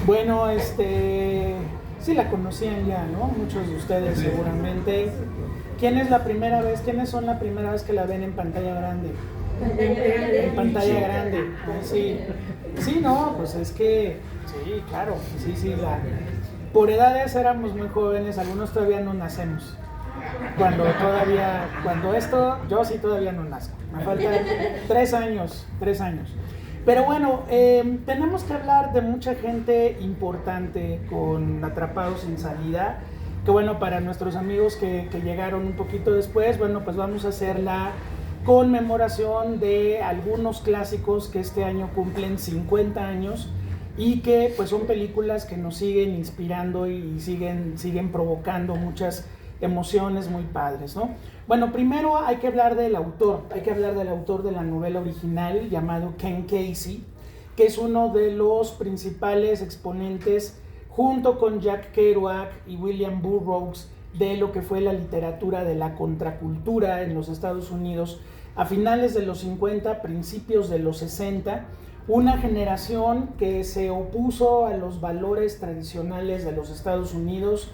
Bueno, sí la conocían ya, ¿no? Muchos de ustedes seguramente. ¿Quiénes son la primera vez que la ven en pantalla grande? En pantalla grande, sí. Sí, no, pues es que, sí, claro, sí, por edades éramos muy jóvenes, algunos todavía no nacemos. Yo sí todavía no nazco, me faltan 3 años. Pero bueno, tenemos que hablar de mucha gente importante con Atrapados sin Salida, que bueno, para nuestros amigos que llegaron un poquito después, bueno, pues vamos a hacer la conmemoración de algunos clásicos que este año cumplen 50 años y que pues son películas que nos siguen inspirando y siguen provocando muchas emociones muy padres, ¿no? Bueno, primero hay que hablar del autor de la novela original llamado Ken Kesey, que es uno de los principales exponentes junto con Jack Kerouac y William Burroughs de lo que fue la literatura de la contracultura en los Estados Unidos a finales de los 50, principios de los 60, una generación que se opuso a los valores tradicionales de los Estados Unidos,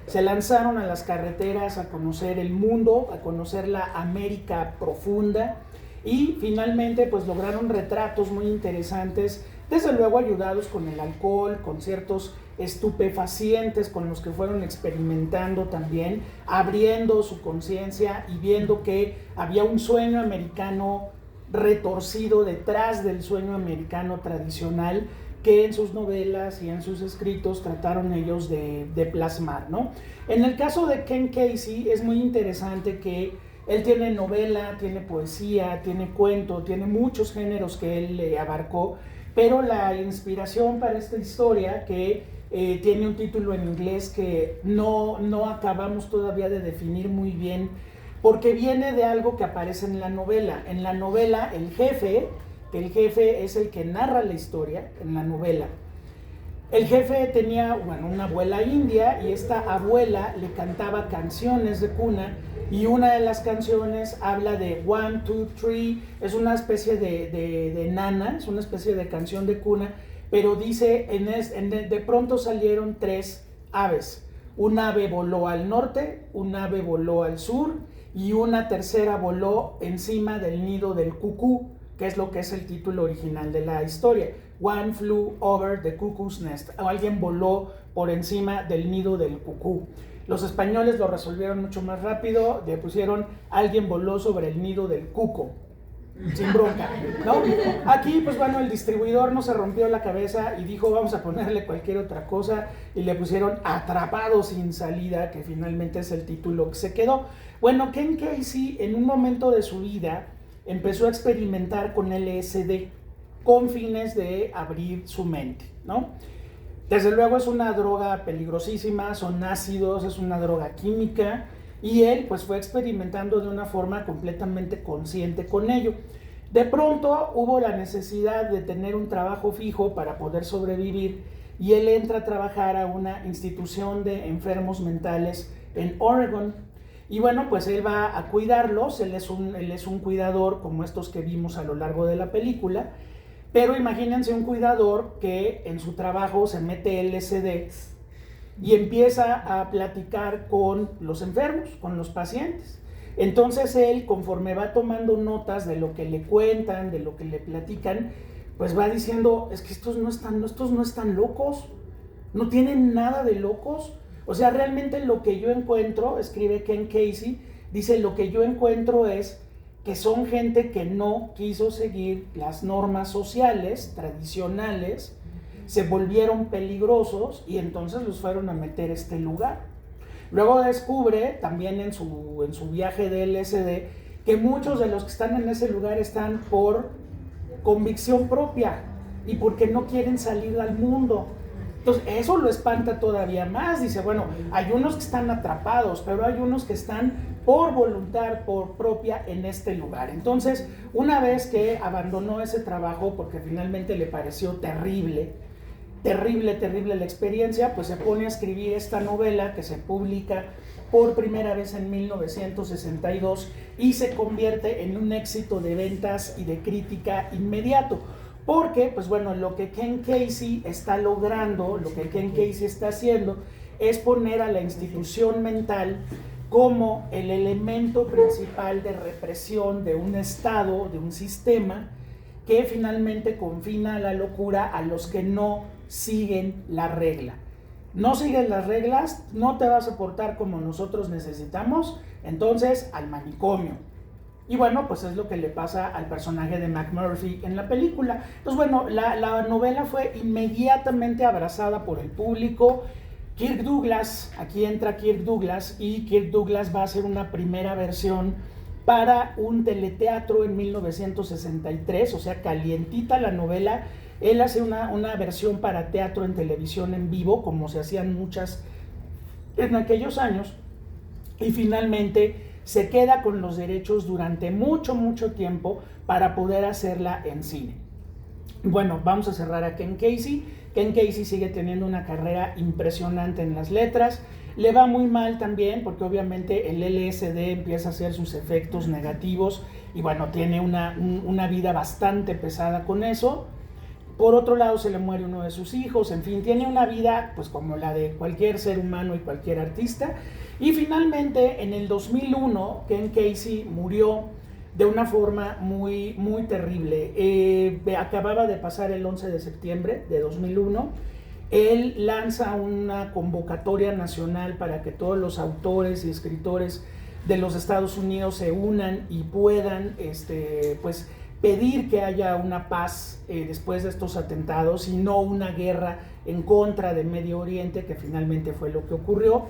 se lanzaron a las carreteras a conocer el mundo, a conocer la América profunda y finalmente pues lograron retratos muy interesantes, desde luego ayudados con el alcohol, con ciertos estupefacientes con los que fueron experimentando también, abriendo su conciencia y viendo que había un sueño americano retorcido detrás del sueño americano tradicional que en sus novelas y en sus escritos trataron ellos de plasmar, ¿no? En el caso de Ken Kesey es muy interesante que él tiene novela, tiene poesía, tiene cuento, tiene muchos géneros que él abarcó, pero la inspiración para esta historia, que tiene un título en inglés que no acabamos todavía de definir muy bien, porque viene de algo que aparece en la novela. En la novela, el jefe es el que narra la historia en la novela. El jefe tenía, una abuela india y esta abuela le cantaba canciones de cuna y una de las canciones habla de 1, 2, 3, es una especie de nana, es una especie de canción de cuna, pero dice, de pronto salieron 3 aves. Un ave voló al norte, un ave voló al sur y una tercera voló encima del nido del cucú, que es lo que es el título original de la historia. One flew over the cuckoo's nest. Alguien voló por encima del nido del cucú. Los españoles lo resolvieron mucho más rápido, le pusieron alguien voló sobre el nido del cuco. Sin bronca, ¿no? Aquí, pues bueno, el distribuidor no se rompió la cabeza y dijo, vamos a ponerle cualquier otra cosa, y le pusieron Atrapados sin Salida, que finalmente es el título que se quedó. Bueno, Ken Kesey, en un momento de su vida, empezó a experimentar con LSD, con fines de abrir su mente, ¿no? Desde luego es una droga peligrosísima, son ácidos, es una droga química, y él pues fue experimentando de una forma completamente consciente con ello. De pronto hubo la necesidad de tener un trabajo fijo para poder sobrevivir y él entra a trabajar a una institución de enfermos mentales en Oregon. Y bueno, pues él va a cuidarlos, él es un cuidador como estos que vimos a lo largo de la película, pero imagínense un cuidador que en su trabajo se mete LSD y empieza a platicar con los enfermos, con los pacientes. Entonces él, conforme va tomando notas de lo que le cuentan, de lo que le platican, pues va diciendo, es que estos no están locos, no tienen nada de locos. O sea, realmente lo que yo encuentro, escribe Ken Kesey, dice, lo que yo encuentro es que son gente que no quiso seguir las normas sociales tradicionales, se volvieron peligrosos y entonces los fueron a meter a este lugar. Luego descubre, también en su viaje de LSD, que muchos de los que están en ese lugar están por convicción propia y porque no quieren salir al mundo. Entonces eso lo espanta todavía más. Dice, bueno, hay unos que están atrapados, pero hay unos que están por voluntad, por propia en este lugar. Entonces, una vez que abandonó ese trabajo porque finalmente le pareció terrible la experiencia, pues se pone a escribir esta novela que se publica por primera vez en 1962 y se convierte en un éxito de ventas y de crítica inmediato. Porque, pues bueno, lo que Ken Casey está logrando, lo que Ken Casey está haciendo, es poner a la institución mental como el elemento principal de represión de un Estado, de un sistema, que finalmente confina a la locura a los que no siguen la regla. No sigues las reglas, no te vas a portar como nosotros necesitamos, entonces al manicomio. Y bueno, pues es lo que le pasa al personaje de McMurphy en la película. Entonces bueno, la novela fue inmediatamente abrazada por el público. Kirk Douglas, aquí entra Kirk Douglas, y Kirk Douglas va a hacer una primera versión para un teleteatro en 1963, o sea, calientita la novela. Él hace una versión para teatro en televisión en vivo, como se hacían muchas en aquellos años, y finalmente se queda con los derechos durante mucho tiempo para poder hacerla en cine. Bueno, vamos a cerrar a Ken Casey. Ken Casey sigue teniendo una carrera impresionante en las letras. Le va muy mal también porque obviamente el LSD empieza a hacer sus efectos negativos y bueno, tiene una vida bastante pesada con eso. Por otro lado, se le muere uno de sus hijos, en fin, tiene una vida pues como la de cualquier ser humano y cualquier artista. Y finalmente, en el 2001, Ken Casey murió de una forma muy terrible. Acababa de pasar el 11 de septiembre de 2001. Él lanza una convocatoria nacional para que todos los autores y escritores de los Estados Unidos se unan y puedan pues pedir que haya una paz después de estos atentados y no una guerra en contra de Medio Oriente, que finalmente fue lo que ocurrió.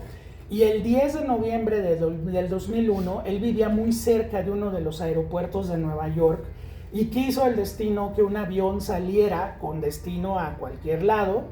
Y el 10 de noviembre del 2001, él vivía muy cerca de uno de los aeropuertos de Nueva York y quiso el destino que un avión saliera con destino a cualquier lado,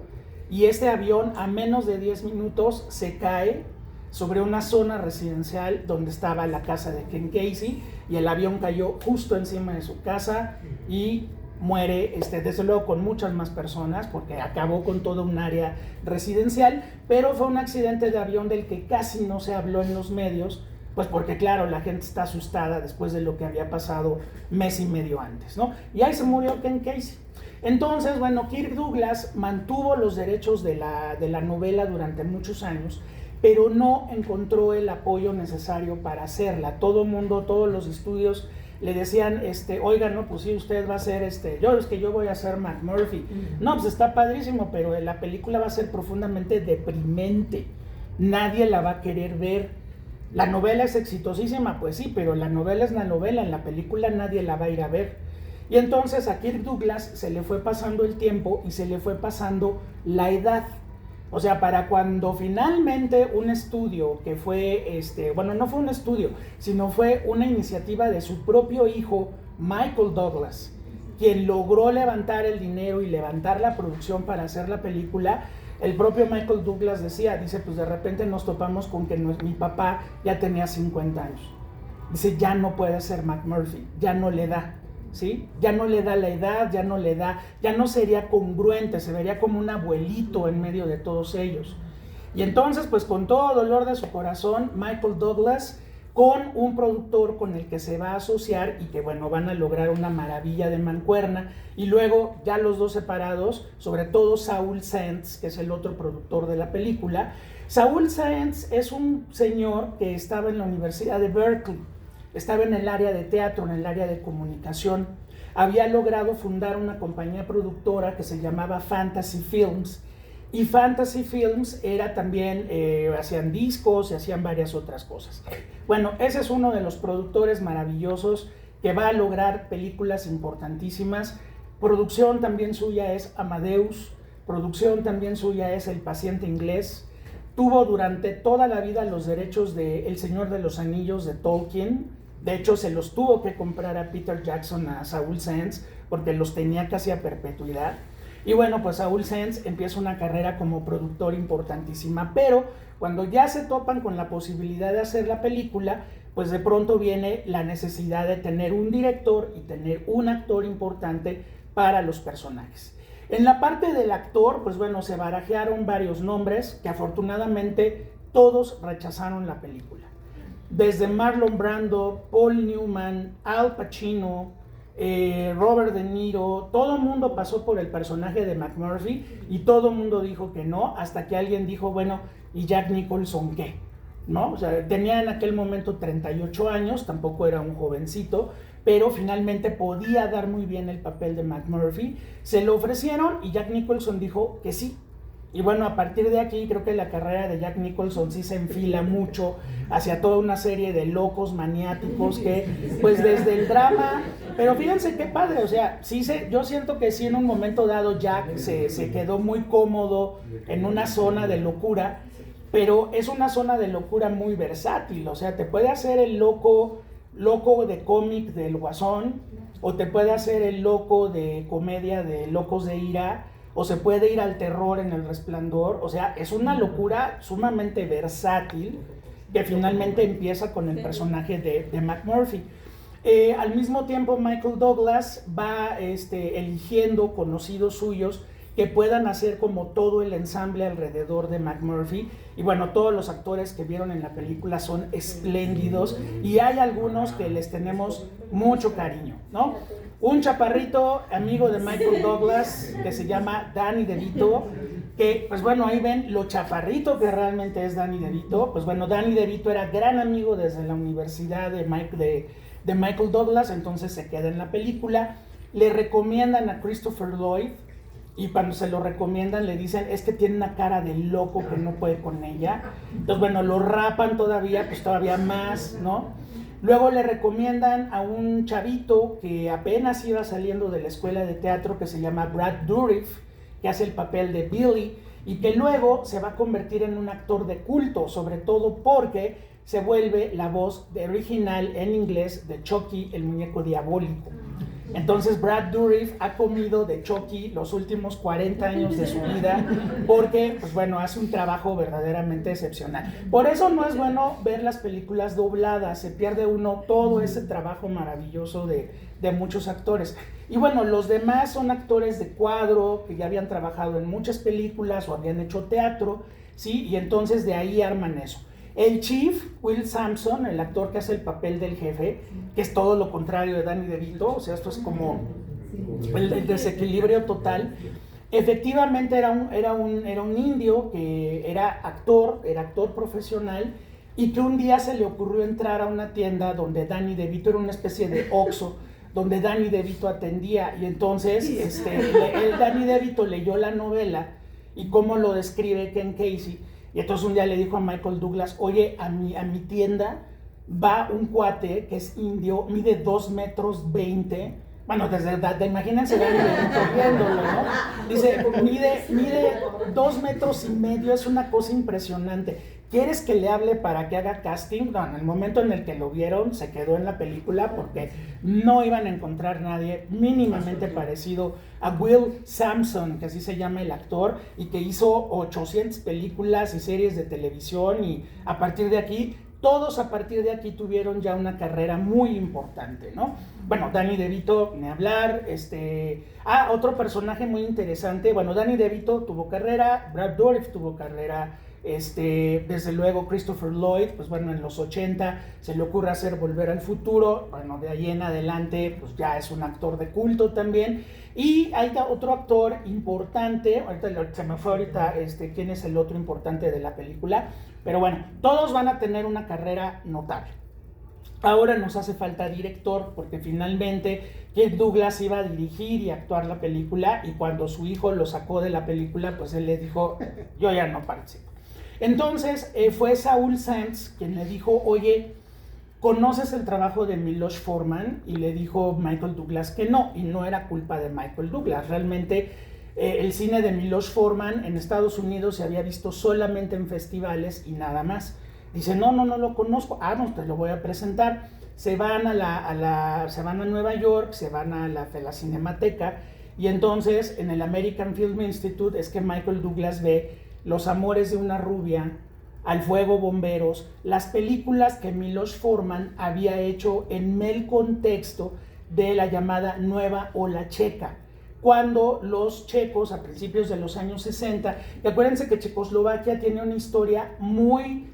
y este avión a menos de 10 minutos se cae sobre una zona residencial donde estaba la casa de Ken Casey, y el avión cayó justo encima de su casa y muere, desde luego con muchas más personas porque acabó con toda un área residencial, pero fue un accidente de avión del que casi no se habló en los medios, pues porque claro, la gente está asustada después de lo que había pasado mes y medio antes, ¿no? Y ahí se murió Ken Casey. Entonces, bueno, Kirk Douglas mantuvo los derechos de la novela durante muchos años, pero no encontró el apoyo necesario para hacerla. Todo el mundo, todos los estudios le decían, oigan, no, pues sí, usted va a ser, yo voy a ser McMurphy. No, pues está padrísimo, pero la película va a ser profundamente deprimente. Nadie la va a querer ver. La novela es exitosísima, pues sí, pero la novela es la novela, en la película nadie la va a ir a ver. Y entonces a Kirk Douglas se le fue pasando el tiempo y se le fue pasando la edad. O sea, para cuando finalmente un estudio que fue, bueno, no fue un estudio, sino fue una iniciativa de su propio hijo, Michael Douglas, quien logró levantar el dinero y levantar la producción para hacer la película. El propio Michael Douglas dice, pues de repente nos topamos con que mi papá ya tenía 50 años. Dice, ya no puede ser McMurphy, ya no le da. ¿Sí? Ya no le da la edad, ya no sería congruente, se vería como un abuelito en medio de todos ellos. Y entonces, pues con todo dolor de su corazón, Michael Douglas, con un productor con el que se va a asociar y que bueno, van a lograr una maravilla de mancuerna, y luego ya los dos separados, sobre todo Saul Zaentz, que es el otro productor de la película. Saul Zaentz es un señor que estaba en la Universidad de Berkeley. Estaba en el área de teatro, en el área de comunicación. Había logrado fundar una compañía productora que se llamaba Fantasy Films. Y Fantasy Films era también, hacían discos y hacían varias otras cosas. Bueno, ese es uno de los productores maravillosos que va a lograr películas importantísimas. Producción también suya es Amadeus. Producción también suya es El paciente inglés. Tuvo durante toda la vida los derechos de El Señor de los Anillos de Tolkien. De hecho, se los tuvo que comprar a Peter Jackson, a Saul Zaentz, porque los tenía casi a perpetuidad. Y bueno, pues Saul Zaentz empieza una carrera como productor importantísima, pero cuando ya se topan con la posibilidad de hacer la película, pues de pronto viene la necesidad de tener un director y tener un actor importante para los personajes. En la parte del actor, pues bueno, se barajearon varios nombres que afortunadamente todos rechazaron la película. Desde Marlon Brando, Paul Newman, Al Pacino, Robert De Niro, todo el mundo pasó por el personaje de McMurphy y todo el mundo dijo que no, hasta que alguien dijo, bueno, ¿y Jack Nicholson qué? ¿No? O sea, tenía en aquel momento 38 años, tampoco era un jovencito, pero finalmente podía dar muy bien el papel de McMurphy. Se lo ofrecieron y Jack Nicholson dijo que sí. Y bueno, a partir de aquí creo que la carrera de Jack Nicholson sí se enfila mucho hacia toda una serie de locos maniáticos que, pues desde el drama, pero fíjense qué padre, o sea, yo siento que sí en un momento dado Jack se quedó muy cómodo en una zona de locura, pero es una zona de locura muy versátil, o sea, te puede hacer el loco de cómic del Guasón, o te puede hacer el loco de comedia de Locos de Ira, o se puede ir al terror en El Resplandor, o sea, es una locura sumamente versátil que finalmente empieza con el personaje de McMurphy. Al mismo tiempo Michael Douglas va eligiendo conocidos suyos que puedan hacer como todo el ensamble alrededor de McMurphy, y bueno, todos los actores que vieron en la película son espléndidos y hay algunos que les tenemos mucho cariño, ¿no? Un chaparrito amigo de Michael Douglas que se llama Danny DeVito, que pues bueno, ahí ven lo chaparrito que realmente es Danny DeVito. Pues bueno, Danny DeVito era gran amigo desde la universidad de Michael Douglas, entonces se queda en la película. Le recomiendan a Christopher Lloyd y cuando se lo recomiendan le dicen, es que tiene una cara de loco que no puede con ella. Entonces bueno, lo rapan todavía, pues todavía más, ¿no? Luego le recomiendan a un chavito que apenas iba saliendo de la escuela de teatro que se llama Brad Dourif, que hace el papel de Billy y que luego se va a convertir en un actor de culto, sobre todo porque se vuelve la voz original en inglés de Chucky, el muñeco diabólico. Entonces Brad Dourif ha comido de Chucky los últimos 40 años de su vida porque, pues bueno, hace un trabajo verdaderamente excepcional. Por eso no es bueno ver las películas dobladas, se pierde uno todo ese trabajo maravilloso de muchos actores. Y bueno, los demás son actores de cuadro que ya habían trabajado en muchas películas o habían hecho teatro, ¿sí? Y entonces de ahí arman eso. El Chief, Will Sampson, el actor que hace el papel del jefe, que es todo lo contrario de Danny DeVito, o sea, esto es como el desequilibrio total. Efectivamente era un indio que era actor profesional y que un día se le ocurrió entrar a una tienda donde Danny DeVito era una especie de Oxxo, donde Danny DeVito atendía, y entonces Danny DeVito leyó la novela y cómo lo describe Ken Casey. Y entonces un día le dijo a Michael Douglas, oye, a mi tienda va un cuate que es indio, mide 2 metros 20, bueno, imagínense viéndolo, ¿no? Dice, mide 2 metros y medio, es una cosa impresionante. ¿Quieres que le hable para que haga casting? No, en el momento en el que lo vieron, se quedó en la película porque no iban a encontrar nadie mínimamente parecido a Will Sampson, que así se llama el actor, y que hizo 800 películas y series de televisión, y a partir de aquí, todos a partir de aquí tuvieron ya una carrera muy importante, ¿no? Bueno, Danny DeVito, ni hablar, otro personaje muy interesante, bueno, Danny DeVito tuvo carrera, Brad Dourif tuvo carrera, desde luego Christopher Lloyd, pues bueno, en los 80 se le ocurre hacer Volver al Futuro, bueno, de ahí en adelante pues ya es un actor de culto también. Y hay otro actor importante, ahorita se me fue ahorita quién es el otro importante de la película, pero bueno, todos van a tener una carrera notable. Ahora nos hace falta director, porque finalmente Kirk Douglas iba a dirigir y actuar la película, y cuando su hijo lo sacó de la película, pues él le dijo, yo ya no participo. Entonces fue Saul Sands quien le dijo, oye, ¿conoces el trabajo de Milos Forman? Y le dijo Michael Douglas que no, y no era culpa de Michael Douglas. Realmente el cine de Milos Forman en Estados Unidos se había visto solamente en festivales y nada más. Dice, no lo conozco. No, te lo voy a presentar. Se van a Nueva York, se van a la Cinemateca, y entonces en el American Film Institute es que Michael Douglas ve Los amores de una rubia, Al fuego bomberos, las películas que Milos Forman había hecho en el contexto de la llamada Nueva Ola Checa, cuando los checos a principios de los años 60, y acuérdense que Checoslovaquia tiene una historia muy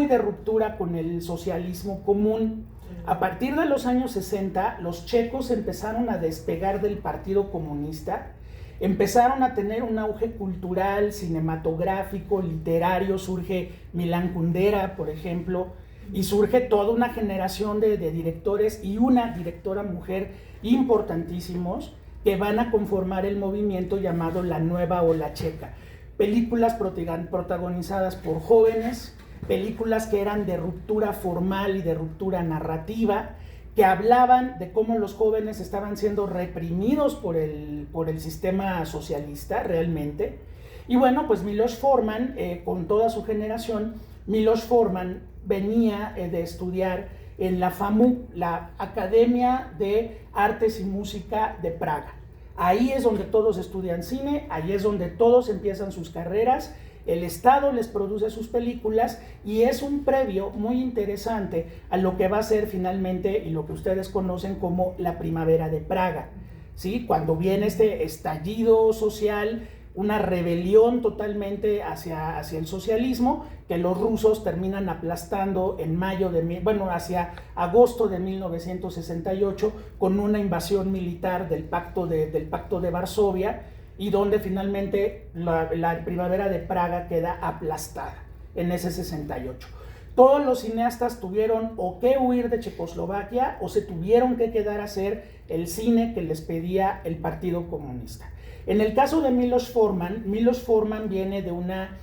de ruptura con el socialismo común. A partir de los años 60, los checos empezaron a despegar del Partido Comunista, empezaron a tener un auge cultural, cinematográfico, literario, surge Milán Kundera, por ejemplo, y surge toda una generación de directores y una directora mujer importantísimos que van a conformar el movimiento llamado la Nueva Ola Checa. Películas protagonizadas por jóvenes, películas que eran de ruptura formal y de ruptura narrativa, que hablaban de cómo los jóvenes estaban siendo reprimidos por el sistema socialista realmente. Y bueno, pues Miloš Forman, con toda su generación, Miloš Forman venía de estudiar en la FAMU, la Academia de Artes y Música de Praga. Ahí es donde todos estudian cine, ahí es donde todos empiezan sus carreras, el Estado les produce sus películas y es un previo muy interesante a lo que va a ser finalmente y lo que ustedes conocen como la Primavera de Praga, ¿sí? Cuando viene este estallido social, una rebelión totalmente hacia el socialismo, que los rusos terminan aplastando en hacia agosto de 1968 con una invasión militar del Pacto de Varsovia, y donde finalmente la Primavera de Praga queda aplastada en ese 68. Todos los cineastas tuvieron o que huir de Checoslovaquia o se tuvieron que quedar a hacer el cine que les pedía el Partido Comunista. En el caso de Miloš Forman viene de una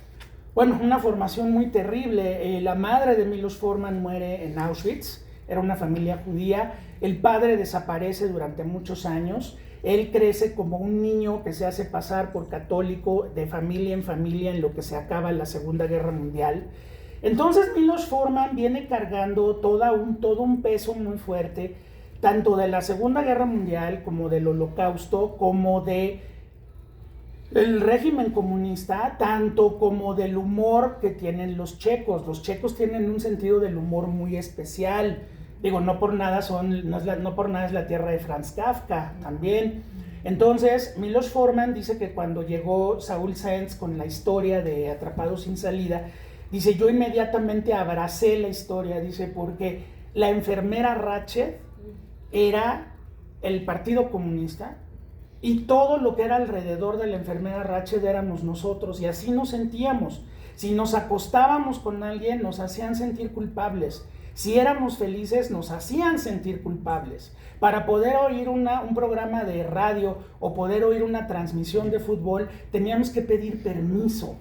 formación muy terrible. La madre de Miloš Forman muere en Auschwitz, era una familia judía, el padre desaparece durante muchos años, él crece como un niño que se hace pasar por católico de familia en lo que se acaba la Segunda Guerra Mundial. Entonces Miloš Forman viene cargando todo un peso muy fuerte, tanto de la Segunda Guerra Mundial como del Holocausto, como de el régimen comunista, tanto como del humor que tienen los checos. Los checos tienen un sentido del humor muy especial. Digo, no por nada es la tierra de Franz Kafka también. Entonces, Miloš Forman dice que cuando llegó Saúl Sáenz con la historia de Atrapados sin salida, dice, yo inmediatamente abracé la historia, dice, porque la enfermera Ratched era el Partido Comunista, y todo lo que era alrededor de la enfermera Ratched éramos nosotros, y así nos sentíamos. Si nos acostábamos con alguien, nos hacían sentir culpables. Si éramos felices, nos hacían sentir culpables. Para poder oír un programa de radio o poder oír una transmisión de fútbol, teníamos que pedir permiso.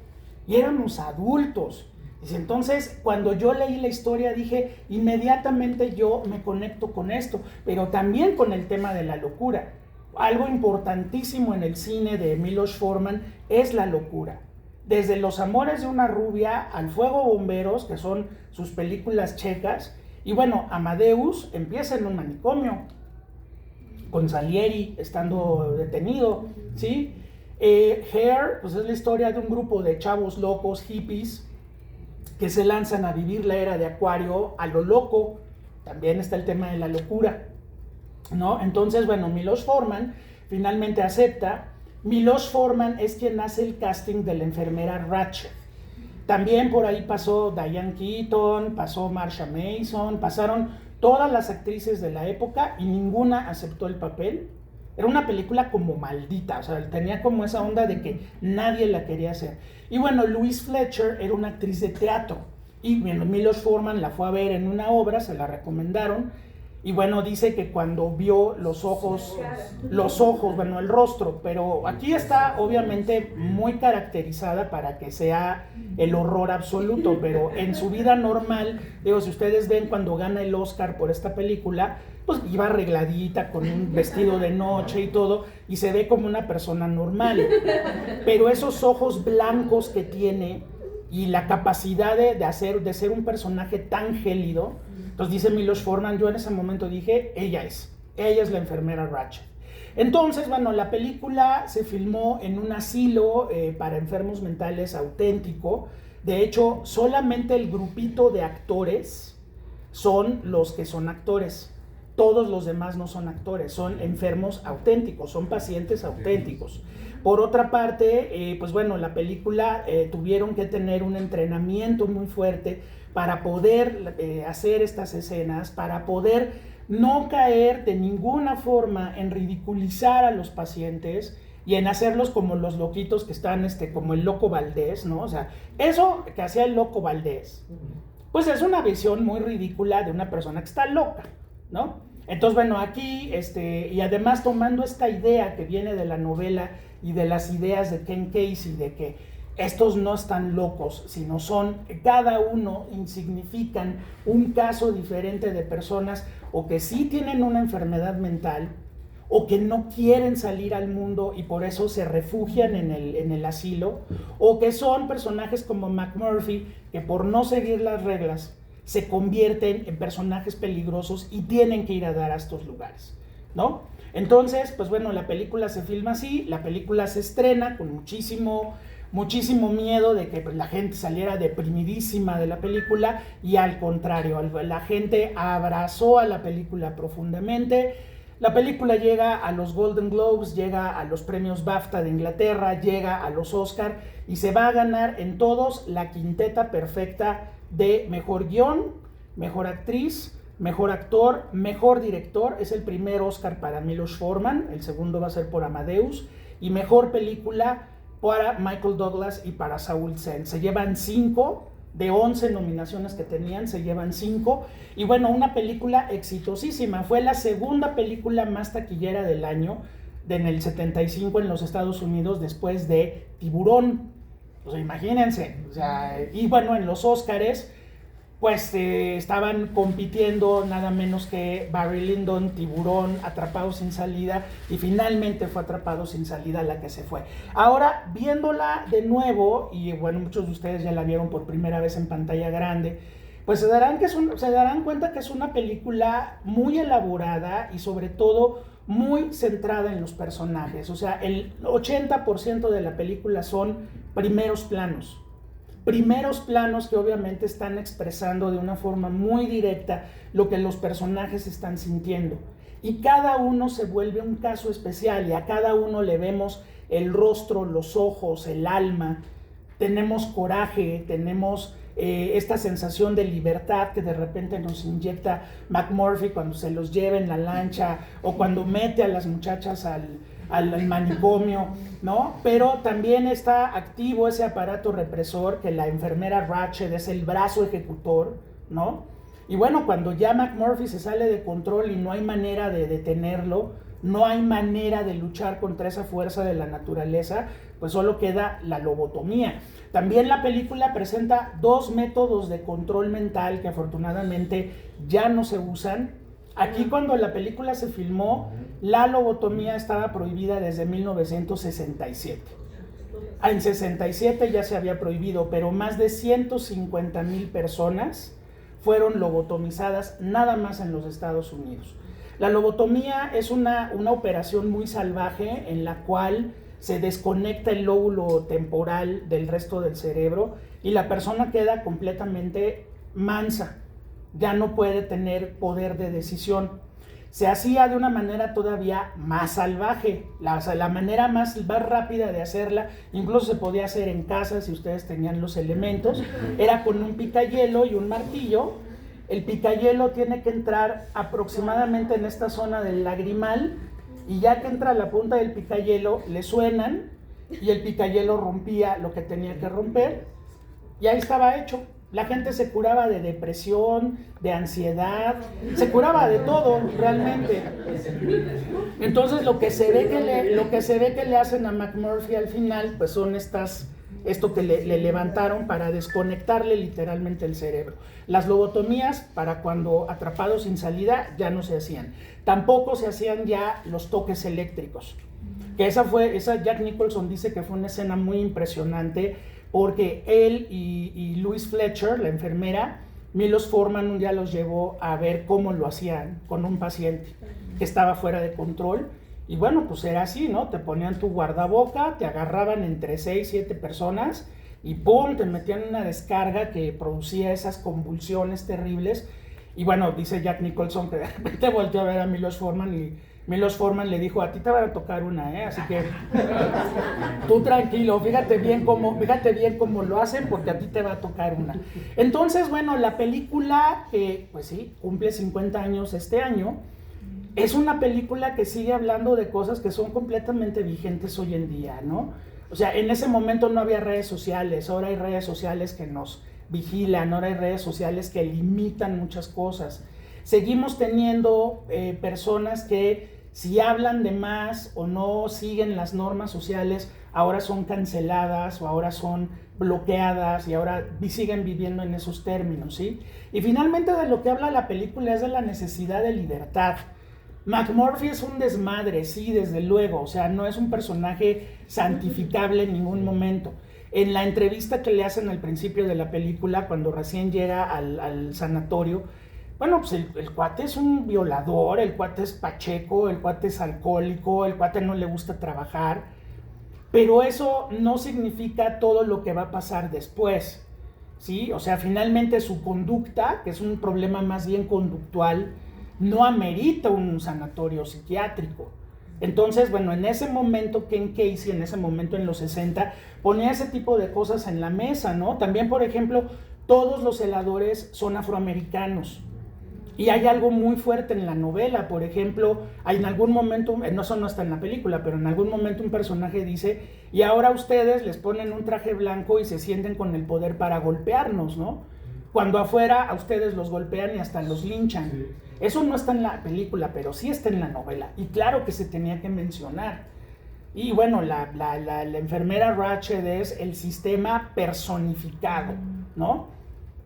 Y éramos adultos. Entonces, cuando yo leí la historia, dije, inmediatamente yo me conecto con esto, pero también con el tema de la locura. Algo importantísimo en el cine de Miloš Forman es la locura. Desde Los amores de una rubia al Fuego Bomberos, que son sus películas checas, y bueno, Amadeus empieza en un manicomio, con Salieri estando detenido, ¿sí? Hair, pues es la historia de un grupo de chavos locos, hippies, que se lanzan a vivir la era de Acuario a lo loco. También está el tema de la locura, ¿no? Entonces, bueno, Miloš Forman finalmente acepta. Miloš Forman es quien hace el casting de la enfermera Ratched. También por ahí pasó Diane Keaton, pasó Marsha Mason, pasaron todas las actrices de la época y ninguna aceptó el papel. Era una película como maldita, o sea, tenía como esa onda de que nadie la quería hacer. Y bueno, Louise Fletcher era una actriz de teatro y bueno, Miloš Forman la fue a ver en una obra, se la recomendaron. Y bueno, dice que cuando vio los ojos, bueno, el rostro, pero aquí está obviamente muy caracterizada para que sea el horror absoluto, pero en su vida normal, digo, si ustedes ven cuando gana el Oscar por esta película, pues iba arregladita con un vestido de noche y todo, y se ve como una persona normal, pero esos ojos blancos que tiene y la capacidad de ser un personaje tan gélido. Entonces dice Miloš Forman, yo en ese momento dije, ella es la enfermera Ratched. Entonces, bueno, la película se filmó en un asilo para enfermos mentales auténtico. De hecho, solamente el grupito de actores son los que son actores. todos los demás no son actores, son enfermos auténticos, son pacientes auténticos. Por otra parte, pues bueno, la película tuvieron que tener un entrenamiento muy fuerte para poder hacer estas escenas, para poder no caer de ninguna forma en ridiculizar a los pacientes y en hacerlos como los loquitos que están, como el Loco Valdés, ¿no? O sea, eso que hacía el Loco Valdés, pues es una visión muy ridícula de una persona que está loca, ¿no? Entonces, bueno, aquí, y además tomando esta idea que viene de la novela y de las ideas de Ken Casey, de que estos no están locos, sino son, cada uno insignifican un caso diferente de personas o que sí tienen una enfermedad mental o que no quieren salir al mundo y por eso se refugian en el asilo, o que son personajes como McMurphy que por no seguir las reglas se convierten en personajes peligrosos y tienen que ir a dar a estos lugares, ¿no? Entonces, pues bueno, la película se filma así, la película se estrena con muchísimo miedo de que la gente saliera deprimidísima de la película, y al contrario, la gente abrazó a la película profundamente. La película llega a los Golden Globes, llega a los premios BAFTA de Inglaterra, llega a los Oscar y se va a ganar en todos la quinteta perfecta de mejor guión, mejor actriz, mejor actor, mejor director. Es el primer Oscar para Milos Forman, el segundo va a ser por Amadeus, y mejor película para Michael Douglas y para Saul Sen. Se llevan 5 de 11 nominaciones que tenían, se llevan 5, y bueno, una película exitosísima. Fue la segunda película más taquillera del año, en el 75 en los Estados Unidos, después de Tiburón. O sea, imagínense, o sea, y bueno, en los Óscares pues estaban compitiendo nada menos que Barry Lyndon, Tiburón, Atrapado sin salida, y finalmente fue Atrapado sin salida la que se fue. Ahora, viéndola de nuevo, y bueno, muchos de ustedes ya la vieron por primera vez en pantalla grande, pues se darán cuenta que es una película muy elaborada y sobre todo muy centrada en los personajes. O sea, el 80% de la película son primeros planos que obviamente están expresando de una forma muy directa lo que los personajes están sintiendo, y cada uno se vuelve un caso especial, y a cada uno le vemos el rostro, los ojos, el alma. Tenemos coraje, tenemos esta sensación de libertad que de repente nos inyecta McMurphy cuando se los lleva en la lancha o cuando mete a las muchachas al manicomio, ¿no? Pero también está activo ese aparato represor que la enfermera Ratched es el brazo ejecutor, ¿no? Y bueno, cuando ya McMurphy se sale de control y no hay manera de detenerlo, no hay manera de luchar contra esa fuerza de la naturaleza, pues solo queda la lobotomía. También la película presenta 2 métodos de control mental que afortunadamente ya no se usan. Aquí, cuando la película se filmó, la lobotomía estaba prohibida desde 1967. En 67 ya se había prohibido, pero más de 150,000 personas fueron lobotomizadas nada más en los Estados Unidos. La lobotomía es una operación muy salvaje en la cual se desconecta el lóbulo temporal del resto del cerebro y la persona queda completamente mansa, ya no puede tener poder de decisión. Se hacía de una manera todavía más salvaje, la manera más rápida de hacerla, incluso se podía hacer en casa si ustedes tenían los elementos, era con un picahielo y un martillo. El picahielo tiene que entrar aproximadamente en esta zona del lagrimal, y ya que entra la punta del picahielo, le suenan y el picahielo rompía lo que tenía que romper, y ahí estaba hecho. La gente se curaba de depresión, de ansiedad, se curaba de todo realmente. Entonces lo que se ve que le hacen a McMurphy al final, pues son esto que le levantaron para desconectarle literalmente el cerebro. Las lobotomías, para cuando Atrapado sin salida, ya no se hacían. Tampoco se hacían ya los toques eléctricos. Que esa Jack Nicholson dice que fue una escena muy impresionante, porque él y Louise Fletcher, la enfermera, Milos Forman un día los llevó a ver cómo lo hacían con un paciente que estaba fuera de control. Y bueno, pues era así, ¿no? Te ponían tu guardaboca, te agarraban entre 6, 7 personas y ¡pum!, te metían una descarga que producía esas convulsiones terribles. Y bueno, dice Jack Nicholson que de repente volteó a ver a Milos Forman y Milos Forman le dijo, a ti te va a tocar una, así que tú tranquilo, fíjate bien cómo lo hacen porque a ti te va a tocar una. Entonces, bueno, la película, pues sí, cumple 50 años este año. Es una película que sigue hablando de cosas que son completamente vigentes hoy en día, ¿no? O sea, en ese momento no había redes sociales, ahora hay redes sociales que nos vigilan, ahora hay redes sociales que limitan muchas cosas. Seguimos teniendo personas que si hablan de más o no siguen las normas sociales, ahora son canceladas o ahora son bloqueadas y ahora siguen viviendo en esos términos, ¿sí? Y finalmente de lo que habla la película es de la necesidad de libertad. McMurphy es un desmadre, sí, desde luego, o sea, no es un personaje santificable en ningún momento. En la entrevista que le hacen al principio de la película, cuando recién llega al sanatorio, bueno, pues el cuate es un violador, el cuate es pacheco, el cuate es alcohólico, el cuate no le gusta trabajar, pero eso no significa todo lo que va a pasar después, ¿sí? O sea, finalmente su conducta, que es un problema más bien conductual, no amerita un sanatorio psiquiátrico. Entonces, bueno, en ese momento Ken Casey, en ese momento en los 60, ponía ese tipo de cosas en la mesa, ¿no? También, por ejemplo, todos los celadores son afroamericanos. Y hay algo muy fuerte en la novela, por ejemplo, hay en algún momento, eso no está en la película, pero en algún momento un personaje dice, y ahora ustedes les ponen un traje blanco y se sienten con el poder para golpearnos, ¿no? Cuando afuera a ustedes los golpean y hasta los linchan. Sí. Eso no está en la película, pero sí está en la novela, y claro que se tenía que mencionar. Y bueno, la enfermera Ratched es el sistema personificado, ¿no?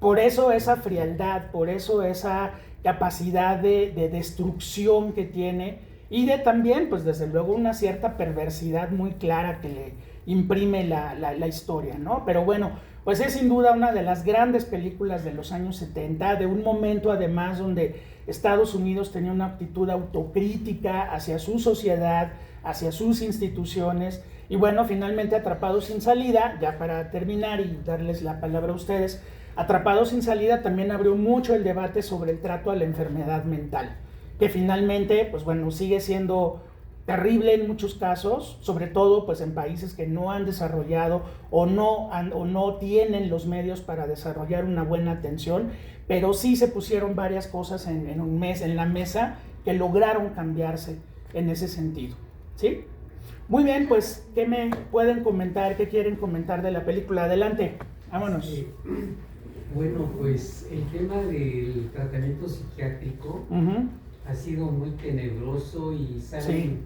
Por eso esa frialdad, por eso esa capacidad de destrucción que tiene y de también, pues desde luego, una cierta perversidad muy clara que le imprime la historia, ¿no? Pero bueno, pues es sin duda una de las grandes películas de los años 70, de un momento además donde Estados Unidos tenía una actitud autocrítica hacia su sociedad, hacia sus instituciones, y bueno, finalmente Atrapados sin salida, ya para terminar y darles la palabra a ustedes, Atrapados sin salida también abrió mucho el debate sobre el trato a la enfermedad mental, que finalmente, pues bueno, sigue siendo terrible en muchos casos, sobre todo pues en países que no han desarrollado o no tienen los medios para desarrollar una buena atención, pero sí se pusieron varias cosas en la mesa que lograron cambiarse en ese sentido, ¿sí? Muy bien, pues, ¿qué me pueden comentar? ¿Qué quieren comentar de la película? Adelante, vámonos. Bueno, pues el tema del tratamiento psiquiátrico ha sido muy tenebroso y salen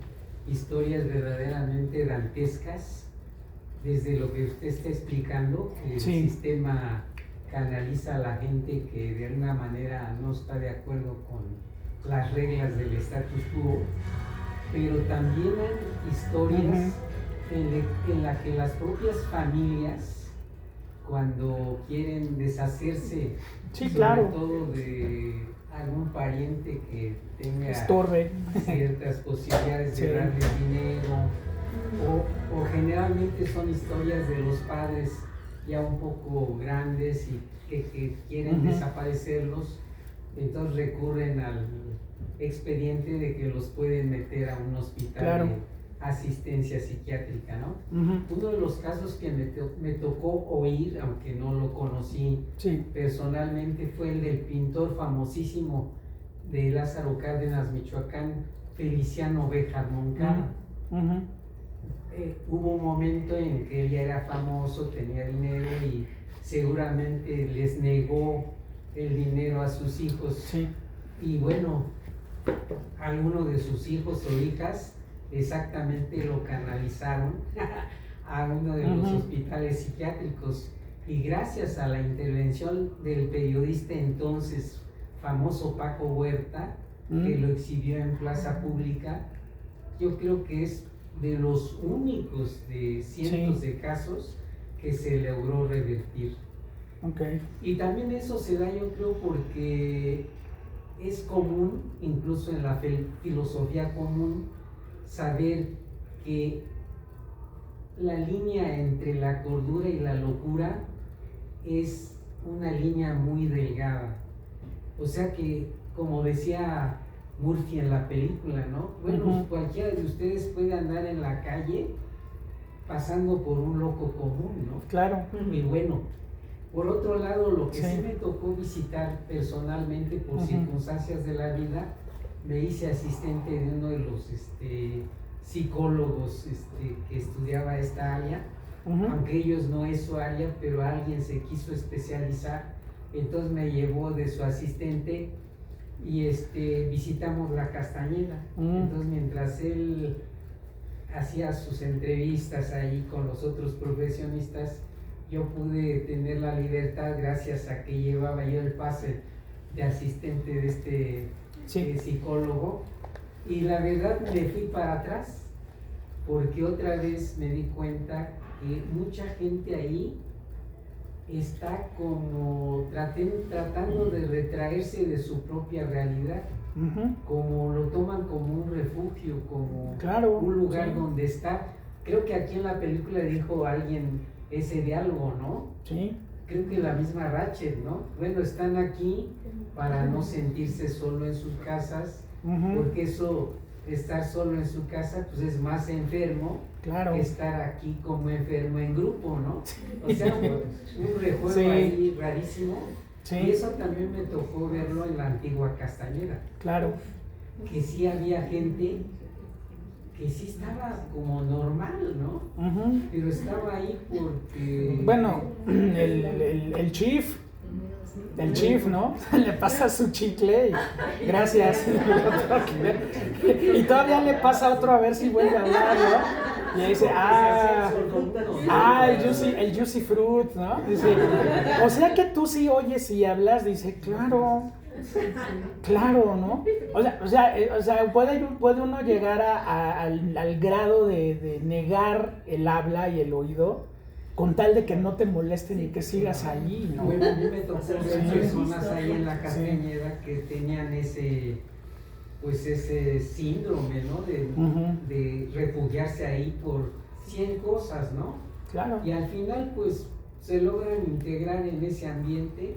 historias verdaderamente dantescas desde lo que usted está explicando, que el sistema canaliza a la gente que de alguna manera no está de acuerdo con las reglas del status quo, pero también hay historias en las que las propias familias, cuando quieren deshacerse, sobre todo de algún pariente que tenga ciertas posibilidades de darle dinero, o generalmente son historias de los padres ya un poco grandes y que quieren desaparecerlos, entonces recurren al expediente de que los pueden meter a un hospital de asistencia psiquiátrica, ¿no? Uno de los casos que me tocó oír, aunque no lo conocí personalmente, fue el del pintor famosísimo de Lázaro Cárdenas, Michoacán, Feliciano Béjar Moncada. Hubo un momento en que él ya era famoso, tenía dinero y seguramente les negó el dinero a sus hijos. Y bueno, alguno de sus hijos o hijas exactamente lo canalizaron a uno de los hospitales psiquiátricos, y gracias a la intervención del periodista entonces famoso Paco Huerta, que lo exhibió en plaza pública, yo creo que es de los únicos de cientos de casos que se logró revertir. Y también eso se da, yo creo, porque es común, incluso en la filosofía común, saber que la línea entre la cordura y la locura es una línea muy delgada. O sea que, como decía Murphy en la película, ¿no? Bueno, cualquiera de ustedes puede andar en la calle pasando por un loco común, ¿no? Claro. Y bueno, por otro lado, lo que sí me tocó visitar personalmente por circunstancias de la vida, me hice asistente de uno de los psicólogos que estudiaba esta área, aunque ellos no es su área, pero alguien se quiso especializar, entonces me llevó de su asistente y visitamos la Castañeda. Entonces mientras él hacía sus entrevistas ahí con los otros profesionistas, yo pude tener la libertad gracias a que llevaba yo el pase de asistente de este psicólogo, y la verdad me fui para atrás porque otra vez me di cuenta que mucha gente ahí está como tratando de retraerse de su propia realidad, como lo toman como un refugio, como un lugar donde estar. Creo que aquí en la película dijo alguien ese diálogo, ¿no? Sí. Creo que la misma Rachel, ¿no? Bueno, están aquí para no sentirse solo en sus casas, porque eso, estar solo en su casa, pues es más enfermo que estar aquí como enfermo en grupo, ¿no? O sea, un rejuego ahí rarísimo. Sí. Y eso también me tocó verlo en la antigua Castañeda. Claro. Que sí había gente que sí estaba como normal, ¿no? Pero estaba ahí porque... Bueno, el chief, ¿no? Le pasa su chicle y gracias. Y todavía le pasa otro a ver si vuelve a hablar, ¿no? Y ahí dice, el juicy fruit, ¿no? Dice, o sea que tú sí oyes y hablas, dice, claro, ¿no? O sea, puede uno llegar al grado de negar el habla y el oído con tal de que no te molesten y que sigas ahí, ¿no? Bueno, a mí me tocó ver personas ahí en la Castañeda que tenían ese síndrome, ¿no? De refugiarse ahí por 100 cosas, ¿no? Claro. Y al final, pues, se logran integrar en ese ambiente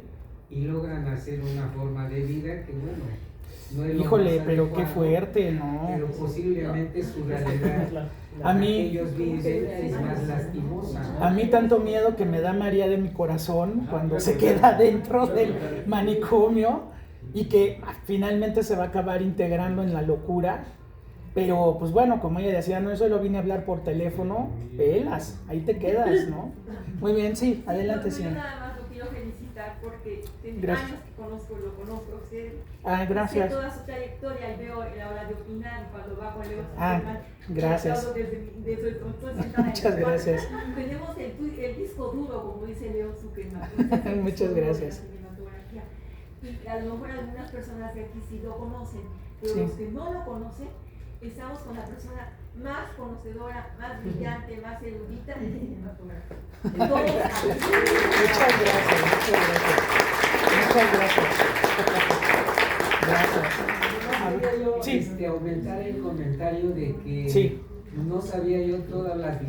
y logran hacer una forma de vida que, bueno, no es lo Híjole, más pero adecuado, qué fuerte, ¿no? pero posiblemente su realidad a mí, que ellos viven es más lastimosa, ¿no? A mí tanto miedo que me da María de mi corazón cuando se queda dentro del manicomio y que finalmente se va a acabar integrando en la locura. Pero pues bueno, como ella decía, no, eso lo vine a hablar por teléfono, pelas, ahí te quedas, ¿no? Muy bien, sí, adelante, sí. Sí. Yo nada más lo quiero felicitar porque tiene Gracias. años que lo conozco a usted. Gracias. Sé toda su trayectoria y veo la hora de opinar cuando va con Leo. Gracias. Muchas gracias. Tenemos el disco duro, como dice Leo Zuckerman. Muchas gracias. Y a lo mejor algunas personas de aquí sí lo conocen, pero los que no lo conocen, estamos con la persona más conocedora, más brillante, más erudita de cinematografía. Muchas gracias. Gracias. Aumentar el comentario de que no sabía yo todas las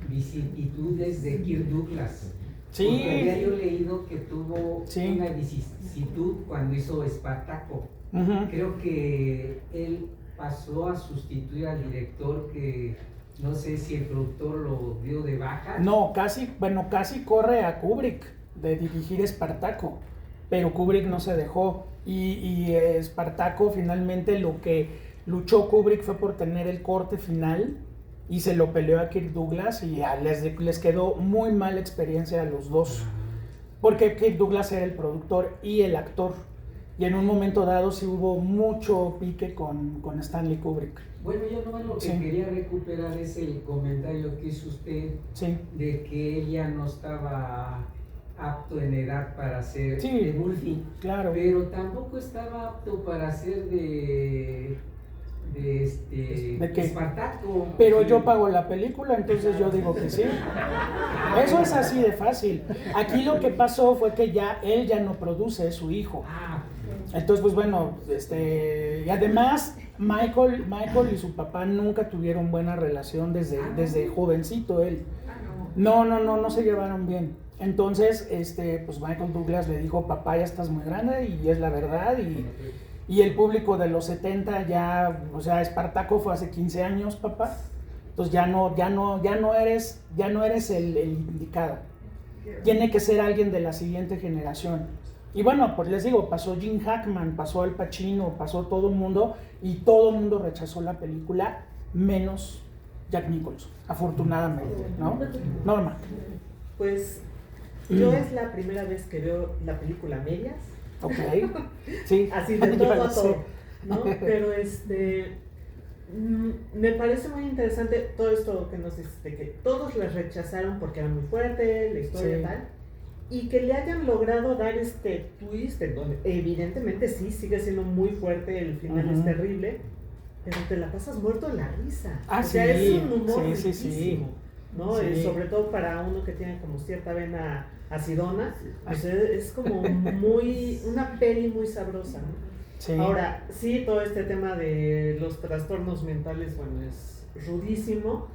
vicisitudes de Kirk Douglas. Sí. Porque había yo leído que tuvo una vicisitud cuando hizo Espartaco. Creo que él pasó a sustituir al director, que no sé si el productor lo dio de baja. No, casi corre a Kubrick de dirigir Espartaco, pero Kubrick no se dejó y Espartaco finalmente lo que luchó Kubrick fue por tener el corte final y se lo peleó a Kirk Douglas y les quedó muy mala experiencia a los dos, porque Kirk Douglas era el productor y el actor. Y en un momento dado sí hubo mucho pique con Stanley Kubrick. Bueno, yo no lo que quería recuperar es el comentario que hizo usted de que él ya no estaba apto en edad para ser de Murphy. Claro. Pero tampoco estaba apto para ser de Espartaco. Pero yo pago la película, entonces yo digo que sí. Eso es así de fácil. Aquí lo que pasó fue que él ya no produce, es su hijo. Entonces, pues bueno, y además Michael y su papá nunca tuvieron buena relación desde jovencito él. No se llevaron bien. Entonces, pues Michael Douglas le dijo, papá, ya estás muy grande y es la verdad. Y el público de los 70 ya, o sea, Espartaco fue hace 15 años, papá. Entonces ya no eres el indicado. Tiene que ser alguien de la siguiente generación. Y bueno, pues les digo, pasó Gene Hackman, pasó Al Pacino, pasó todo el mundo, y todo el mundo rechazó la película, menos Jack Nicholson, afortunadamente, ¿no? Norma. Pues yo es la primera vez que veo la película a medias. Ok, sí. Así de todo a todo, ¿no? Pero me parece muy interesante todo esto que nos dices, de que todos la rechazaron porque era muy fuerte, la historia y tal, y que le hayan logrado dar este twist, en donde evidentemente sí, sigue siendo muy fuerte, el final es terrible, pero te la pasas muerto de la risa. O sea, es un humor riquísimo, ¿no? Sí. Sobre todo para uno que tiene como cierta vena acidona, pues es como una peli muy sabrosa, ¿no? Sí. Ahora, sí, todo este tema de los trastornos mentales, bueno, es rudísimo.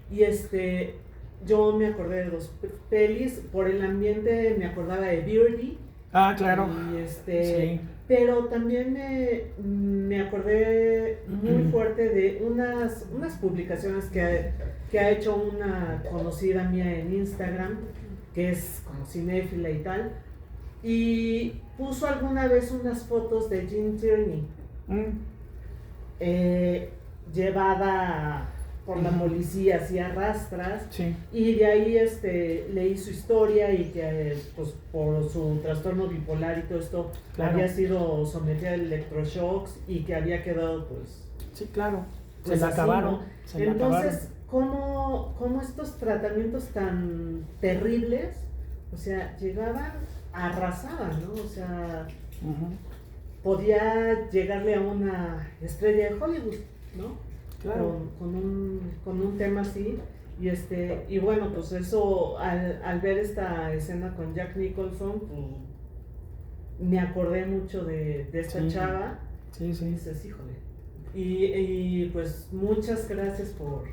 Y yo me acordé de dos pelis, por el ambiente me acordaba de Birdie. Ah, claro. Y sí. Pero también me acordé muy fuerte de unas publicaciones que ha hecho una conocida mía en Instagram, que es como cinéfila y tal, y puso alguna vez unas fotos de Gene Tierney, llevada por la policía así a rastras, y de ahí leí su historia y que pues por su trastorno bipolar y todo esto había sido sometida a electroshocks y que había quedado pues... Sí, claro, pues se la así, acabaron. ¿no? Se la Entonces, acabaron. ¿cómo estos tratamientos tan terribles, o sea, llegaban, arrasaban, ¿no? O sea, podía llegarle a una estrella de Hollywood, ¿no? Claro. Con un tema así. Y bueno, pues eso, al ver esta escena con Jack Nicholson, pues, me acordé mucho de esta chava. Sí. Y dices, híjole. Y pues muchas gracias por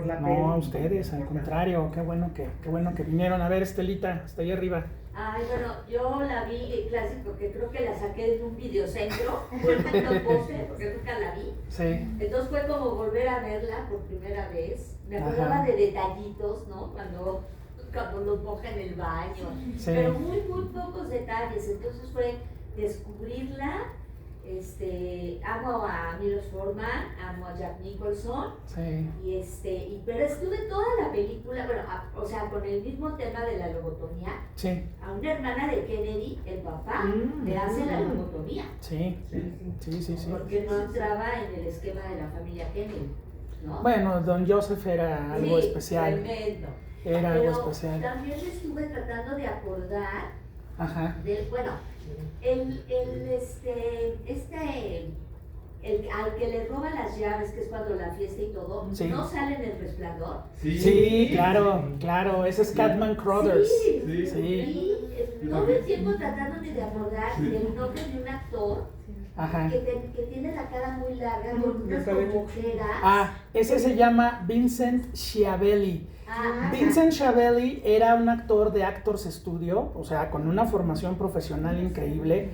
la peli. No, a ustedes, al contrario, qué bueno que vinieron. A ver, Estelita, hasta ahí arriba. Ay, bueno, yo la vi clásico, que creo que la saqué de un videocentro, fue un poste, porque nunca la vi. Sí. Entonces fue como volver a verla por primera vez. Me acordaba de detallitos, ¿no? Cuando los moja en el baño, pero muy pocos detalles. Entonces fue descubrirla. Amo a Milos Forman, amo a Jack Nicholson, pero estuve toda la película, bueno, o sea, con el mismo tema de la lobotomía. A una hermana de Kennedy, el papá, le hace la lobotomía. Sí. Porque no entraba en el esquema de la familia Kennedy, ¿no? Bueno, Don Joseph era algo especial. Tremendo. Era algo especial. También me estuve tratando de acordar al que le roba las llaves, que es cuando la fiesta y todo, ¿no sale en El Resplandor? Sí, claro, ese es Catman Crothers. Y todo el tiempo tratándome de acordar del nombre de un actor que tiene la cara muy larga, con unas ojeras. Ese se llama Vincent Schiavelli. Vincent Schiavelli era un actor de Actors Studio, o sea, con una formación profesional increíble,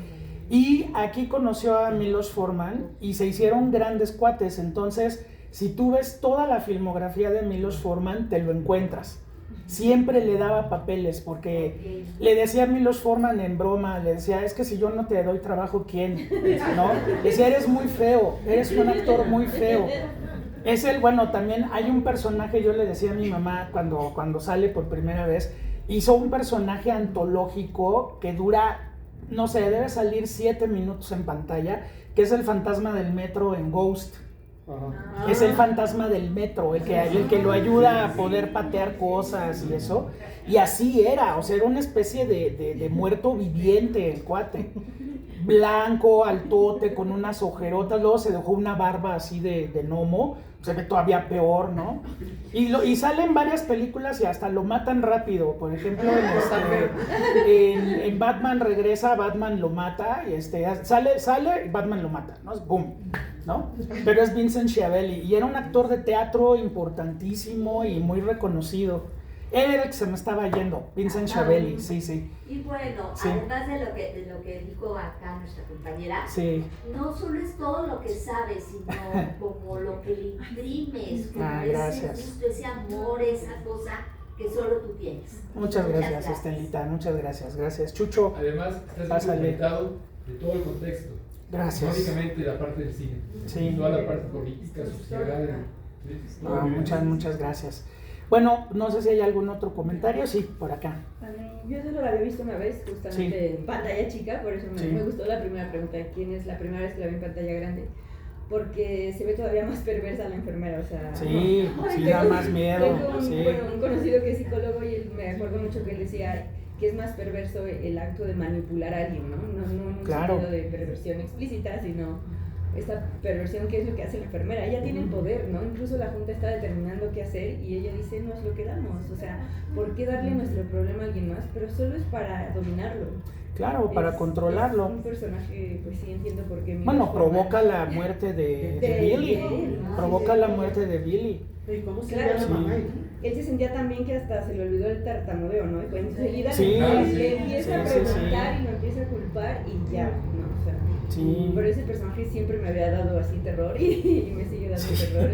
y aquí conoció a Milos Forman y se hicieron grandes cuates. Entonces, si tú ves toda la filmografía de Milos Forman, te lo encuentras. Siempre le daba papeles, porque le decía a Milos Forman en broma, le decía, es que si yo no te doy trabajo, ¿quién? ¿No? Le decía, eres muy feo, eres un actor muy feo. También hay un personaje, yo le decía a mi mamá cuando sale por primera vez, hizo un personaje antológico que dura, no sé, debe salir 7 minutos en pantalla, que es el fantasma del metro en Ghost. Es el fantasma del metro, el que lo ayuda a poder patear cosas y eso. Y así era, o sea, era una especie de muerto viviente el cuate. Blanco, altote, con unas ojerotas, luego se dejó una barba así de gnomo, se ve todavía peor, ¿no? Y sale en varias películas y hasta lo matan rápido. Por ejemplo, en Batman regresa, Batman lo mata, y sale y Batman lo mata, ¿no? ¡Boom! ¿No? Pero es Vincent Schiavelli y era un actor de teatro importantísimo y muy reconocido. Él era el que se me estaba yendo, Vincent Schiavelli, sí. Y bueno, Sí. además de lo que dijo acá nuestra compañera, Sí. no solo es todo lo que sabes, sino como lo que le imprimes, como ese gracias. gusto, ese amor, esa cosa que solo tú tienes. Muchas gracias, Estelita, muchas gracias. Gracias, Chucho. Además, estás Pásale. documentado de todo el contexto. Gracias. No únicamente la parte del cine, Sí. toda la parte política, social. Muchas gracias. Bueno, no sé si hay algún otro comentario. Sí, por acá. Yo solo la había visto una vez, justamente Sí. en pantalla chica, por eso Sí. me gustó la primera pregunta, ¿quién es la primera vez que la vi en pantalla grande? Porque se ve todavía más perversa la enfermera, o sea... Sí, sí, da más miedo. Tengo Sí. un conocido que es psicólogo y él, me acuerdo mucho que él decía que es más perverso el acto de manipular a alguien, ¿no? No en un Claro. sentido de perversión explícita, sino esta perversión que es lo que hace la enfermera. Ella tiene el poder, ¿no? Incluso la junta está determinando qué hacer y ella dice, no es lo que damos, o sea, ¿por qué darle nuestro problema a alguien más? Pero solo es para dominarlo. Claro, para controlarlo. Es un personaje, pues sí entiendo por qué. Bueno, provoca la muerte de Billy. él, ¿no? Provoca la muerte de Billy. ¿Y cómo se Claro, llama sí. la mamá? Él se sentía también que hasta se le olvidó el tartamudeo, ¿no? Y cuando enseguida Sí, le empieza a sí, sí, preguntar sí. y lo empieza a culpar y ya, ¿no? O sea, Sí. pero ese personaje siempre me había dado así terror y me sigue dando terror.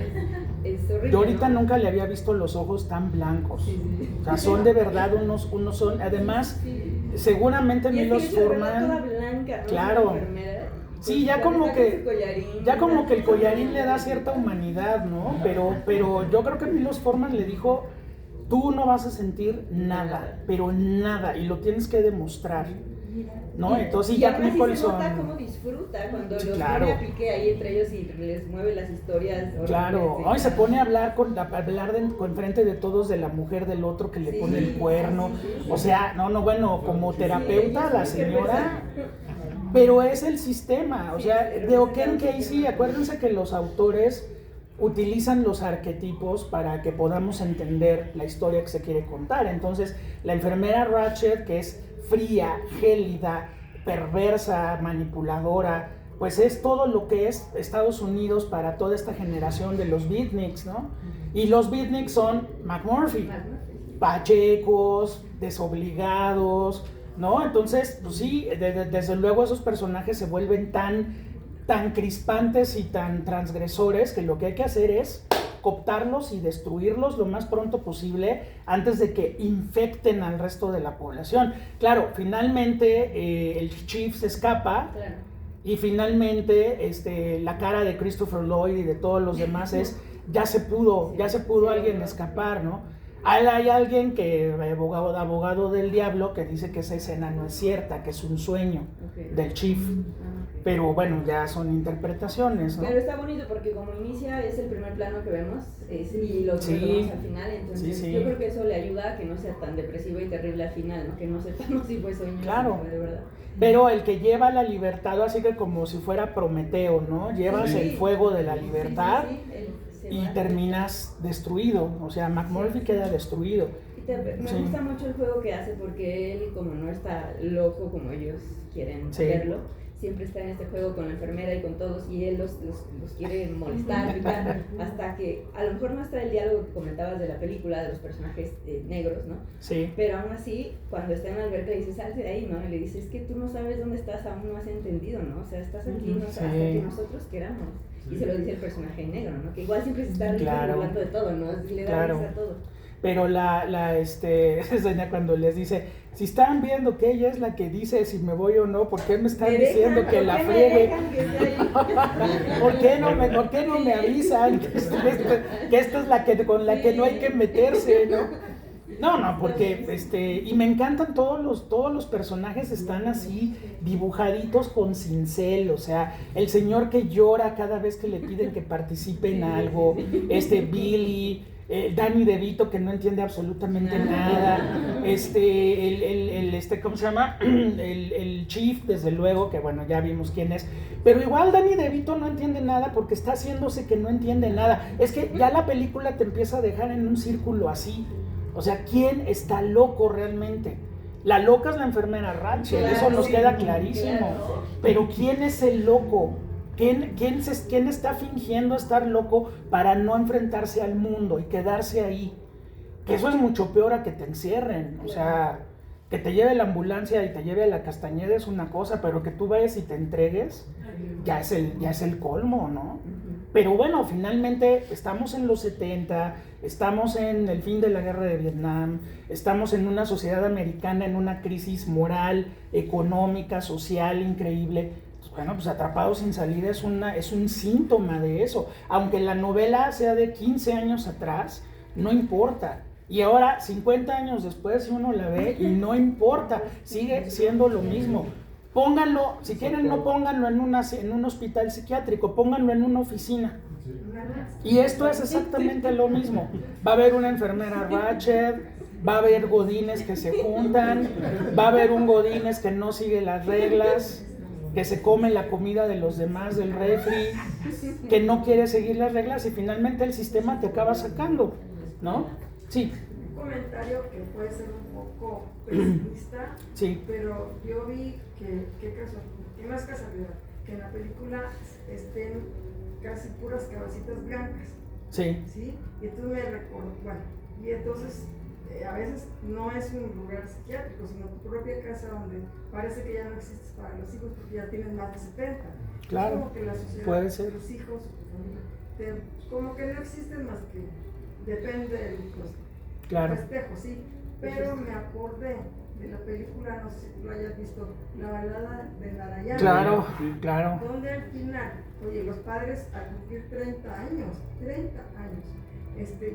Es horrible. Yo ahorita ¿no? nunca le había visto los ojos tan blancos. Sí, sí. O sea, son de verdad unos son, además, seguramente Y es Milos que ella se ve toda Forman. blanca, ¿no? Claro. La enfermera. Sí, ya Pues, como está con que- su collarín, Ya como que el ¿no? collarín le da cierta humanidad, ¿no? Pero yo creo que Milos Forman le dijo, tú no vas a sentir nada, pero nada, y lo tienes que demostrar, ¿no? Entonces y Jack aún así Nicholson... se nota cómo disfruta cuando Sí, los claro. pone a pique ahí entre ellos y les mueve las historias. horribles, Claro, sí. hoy se pone a hablar frente de todos de la mujer del otro que le Sí, pone el cuerno. sí, sí. O sea, bueno, como terapeuta Sí, la sí, señora, pero es el sistema. O sea, de Oken Casey, acuérdense que los autores utilizan los arquetipos para que podamos entender la historia que se quiere contar. Entonces, la enfermera Ratched, que es fría, gélida, perversa, manipuladora, pues es todo lo que es Estados Unidos para toda esta generación de los beatniks, ¿no? Y los beatniks son McMurphy, pachecos, desobligados, ¿no? Entonces, pues sí, desde luego esos personajes se vuelven tan crispantes y tan transgresores que lo que hay que hacer es cooptarlos y destruirlos lo más pronto posible antes de que infecten al resto de la población. Claro, finalmente el chief se escapa. Claro. Y finalmente, la cara de Christopher Lloyd y de todos los demás es, ya se pudo alguien escapar, ¿no? Hay alguien que, abogado del diablo, que dice que esa escena no es cierta, que es un sueño Ok. del chief. Pero bueno, ya son interpretaciones, ¿no? Pero está bonito porque como inicia es el primer plano que vemos y lo Sí. vemos al final, entonces Sí. yo creo que eso le ayuda a que no sea tan depresivo y terrible al final, ¿no? Que no sepamos si fue sueño Claro. o si fue de verdad. Pero el que lleva la libertad, así que como si fuera Prometeo, ¿no? Llevas Sí. el fuego de la libertad Sí, él se y va. terminas destruido. O sea, McMurphy queda destruido. Me Sí. gusta mucho el juego que hace porque él, como no está loco como ellos quieren Sí. verlo, siempre está en este juego con la enfermera y con todos y él los quiere molestar, picar, hasta que a lo mejor no está el diálogo que comentabas de la película de los personajes negros, ¿no? Sí. Pero aún así, cuando está en la alberca le dice, salte de ahí, ¿no? Y le dice, es que tú no sabes dónde estás, aún no has entendido, ¿no? O sea, estás aquí no, Sí. hasta que nosotros queramos. Y se lo dice el personaje negro, ¿no? Que igual siempre se está riendo Claro. hablando de todo, ¿no? Le da Claro. risa a todo. Pero escena cuando les dice, si están viendo que ella es la que dice si me voy o no, ¿por qué me están Me diciendo dejan, que ¿por la qué me friegue? dejan que esté ahí? ¿Por qué no me avisan que esta es la que con la que no hay que meterse, ¿no? No, porque y me encantan todos los personajes están así dibujaditos con cincel, o sea, el señor que llora cada vez que le piden que participe en algo, Billy, Danny DeVito que no entiende absolutamente nada, ¿cómo se llama? El Chief, desde luego, que bueno, ya vimos quién es, pero igual Danny DeVito no entiende nada porque está haciéndose que no entiende nada. Es que ya la película te empieza a dejar en un círculo así. O sea, ¿quién está loco realmente? La loca es la enfermera Ratched, Claro, eso nos sí, queda clarísimo. claro. Pero ¿quién es el loco? ¿Quién está fingiendo estar loco para no enfrentarse al mundo y quedarse ahí? Que eso es mucho peor a que te encierren, o sea, que te lleve la ambulancia y te lleve a la Castañeda es una cosa, pero que tú vayas y te entregues, ya es el colmo, ¿no? Pero bueno, finalmente estamos en los 70, estamos en el fin de la guerra de Vietnam, estamos en una sociedad americana en una crisis moral, económica, social increíble. Bueno, pues Atrapados sin salida es un síntoma de eso. Aunque la novela sea de 15 años atrás, no importa. Y ahora, 50 años después, si uno la ve y no importa, sigue siendo lo mismo. Pónganlo, si quieren no pónganlo en un hospital psiquiátrico, pónganlo en una oficina. Y esto es exactamente lo mismo. Va a haber una enfermera Ratchet, va a haber godines que se juntan, va a haber un godines que no sigue las reglas, que se come la comida de los demás del refri, que no quiere seguir las reglas y finalmente el sistema te acaba sacando, ¿no? Sí. Un comentario que puede ser un poco pesimista, sí. Pero yo vi que no es casualidad, que en la película estén casi puras cabecitas blancas. Sí. ¿Sí? Y entonces me recuerdo, bueno, y entonces a veces no es un lugar psiquiátrico, sino tu propia casa donde parece que ya no existes para los hijos porque ya tienes más de 70. Claro, es como que la sociedad, puede ser. Los hijos, como que no existen más que depende de los festejos, sí. Pero me acordé de la película, no sé si tú lo hayas visto, La balada de Narayana. Claro, claro. Donde al final, oye, los padres al cumplir 30 años,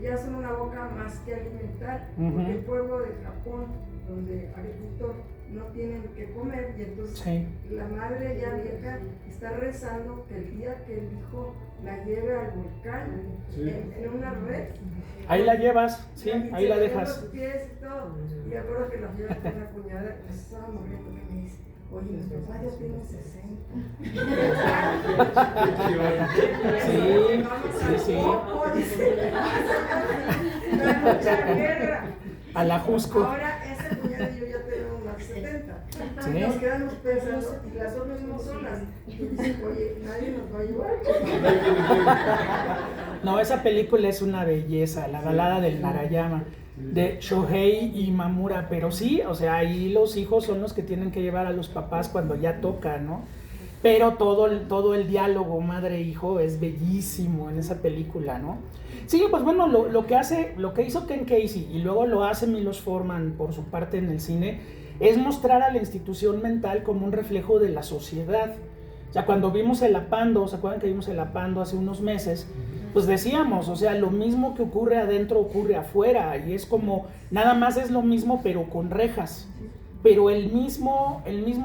ya son una boca más que alimentar, porque el pueblo de Japón, donde agricultor no tienen que comer, y entonces la madre ya vieja está rezando que el día que el hijo la lleve al volcán en una red. Ahí la llevas, sí, ahí la dejas. Los pies y todo. Y acuerdo que la lleva con una cuñada que se estaba muriendo, que me dice, oye, los papás ya tienen 60. Sí. A la Jusco. Ahora esa cuñada y yo ya tenemos más de 70. Nos quedamos pensando y las otras no solas. Y dicen, oye, nadie nos va a ayudar. No, esa película es una belleza, La balada del Narayama, de Shohei Imamura, pero sí, o sea, ahí los hijos son los que tienen que llevar a los papás cuando ya toca, ¿no? Pero todo el diálogo madre-hijo es bellísimo en esa película, ¿no? Sí, pues bueno, lo que hizo Ken Casey y luego lo hace Milos Forman por su parte en el cine, es mostrar a la institución mental como un reflejo de la sociedad. O sea, cuando vimos el Apando, ¿se acuerdan que vimos el Apando hace unos meses? Pues decíamos, o sea, lo mismo que ocurre adentro ocurre afuera, y es como, nada más es lo mismo pero con rejas. Pero el mismo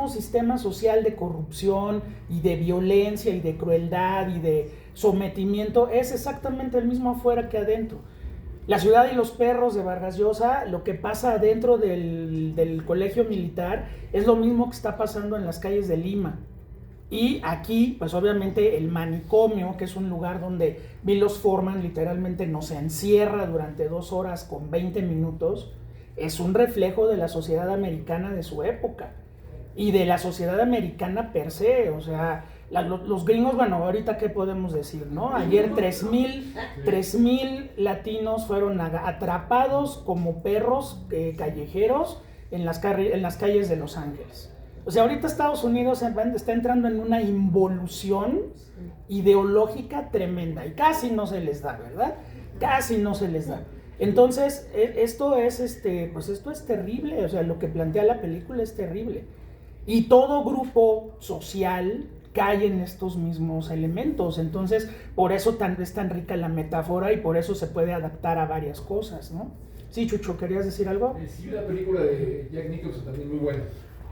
sistema social de corrupción y de violencia y de crueldad y de sometimiento es exactamente el mismo afuera que adentro. La ciudad y los perros de Vargas Llosa, lo que pasa adentro del colegio militar es lo mismo que está pasando en las calles de Lima. Y aquí, pues obviamente el manicomio, que es un lugar donde Milos Forman literalmente nos encierra durante 2 horas con 20 minutos, es un reflejo de la sociedad americana de su época y de la sociedad americana per se. O sea, los gringos, bueno, ahorita qué podemos decir, ¿no? Ayer 3,000 latinos fueron atrapados como perros callejeros en las calles de Los Ángeles. O sea, ahorita Estados Unidos está entrando en una involución ideológica tremenda y casi no se les da, ¿verdad? Casi no se les da. Entonces, esto es terrible, o sea, lo que plantea la película es terrible. Y todo grupo social cae en estos mismos elementos. Entonces, por eso es tan rica la metáfora y por eso se puede adaptar a varias cosas, ¿no? Sí, Chucho, ¿querías decir algo? Sí, la película de Jack Nicholson también muy buena.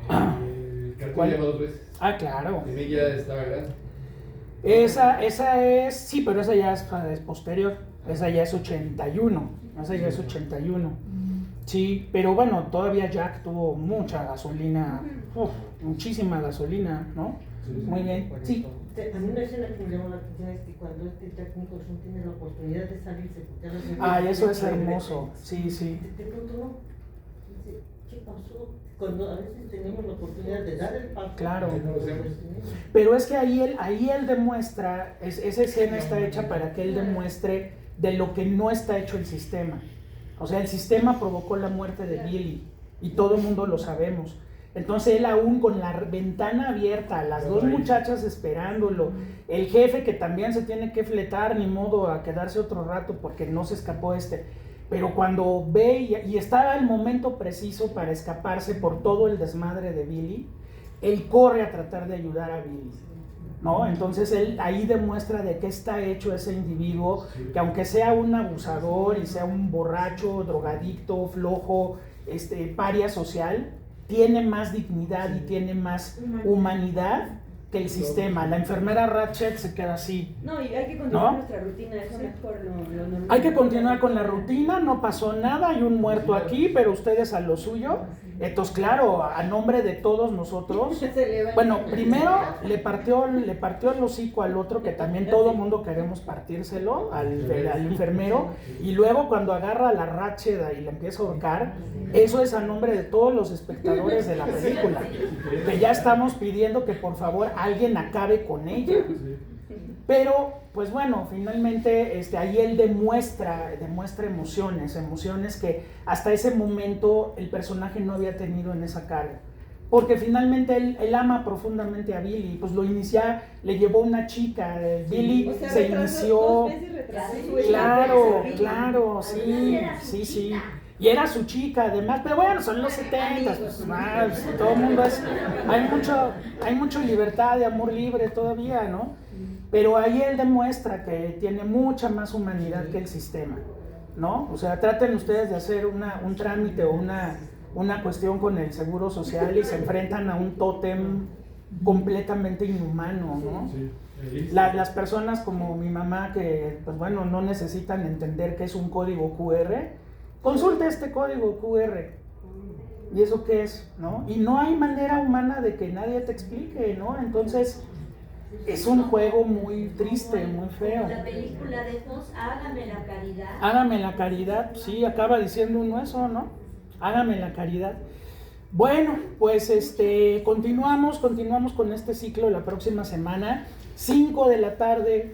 El cartón llama 2 veces. Ah, claro. En ella estaba grande. Esa es, sí, pero esa ya es posterior. Esa ya es 81. Esa ya es 81. Sí, pero bueno, todavía Jack tuvo mucha gasolina, muchísima gasolina, ¿no? Sí. Muy bien. Sí. A mí una escena que me llamó la atención es que cuando Jack Nicholson tiene la oportunidad de salirse, porque eso es hermoso. Sí, sí. De pronto no. Dice, ¿qué pasó? Cuando a veces tenemos la oportunidad de dar el paso. Claro. Pues, pero es que ahí él demuestra, esa escena está hecha para que él demuestre de lo que no está hecho el sistema. O sea, el sistema provocó la muerte de Billy y todo el mundo lo sabemos. Entonces él aún con la ventana abierta, las dos muchachas esperándolo, el jefe que también se tiene que fletar, ni modo a quedarse otro rato porque no se escapó pero cuando ve y estaba el momento preciso para escaparse por todo el desmadre de Billy, él corre a tratar de ayudar a Billy, ¿no? Entonces él ahí demuestra de qué está hecho ese individuo, que aunque sea un abusador y sea un borracho, drogadicto, flojo, paria social, tiene más dignidad y tiene más humanidad que el sistema. La enfermera Ratchet se queda así. No, y hay que continuar nuestra rutina, eso no es por lo normal. Hay que continuar con la rutina, no pasó nada, hay un muerto aquí, pero ustedes a lo suyo. Entonces, claro, a nombre de todos nosotros, bueno, primero le partió el hocico al otro, que también todo el mundo queremos partírselo, al enfermero, y luego cuando agarra a la Ratchet y la empieza a ahorcar, eso es a nombre de todos los espectadores de la película, que ya estamos pidiendo que por favor alguien acabe con ella. Pero, pues bueno, finalmente ahí él demuestra emociones que hasta ese momento el personaje no había tenido en esa carga. Porque finalmente él ama profundamente a Billy, pues lo inicia, le llevó una chica, Billy se inició. Claro, sí. Y era su chica, además, pero bueno, son los 70, pues, todo el mundo hay mucha libertad de amor libre todavía, ¿no? Pero ahí él demuestra que tiene mucha más humanidad que el sistema, ¿no? O sea, traten ustedes de hacer un trámite o una cuestión con el Seguro Social y se enfrentan a un tótem completamente inhumano, ¿no? Las personas como mi mamá que, pues bueno, no necesitan entender qué es un código QR, consulta este código QR. ¿Y eso qué es? ¿No? Y no hay manera humana de que nadie te explique, ¿no? Entonces, es un juego muy triste, muy feo. La película de Fox, Hágame la caridad. Hágame la caridad, sí, acaba diciendo uno eso, ¿no? Hágame la caridad. Bueno, pues continuamos con este ciclo la próxima semana. 5 de la tarde,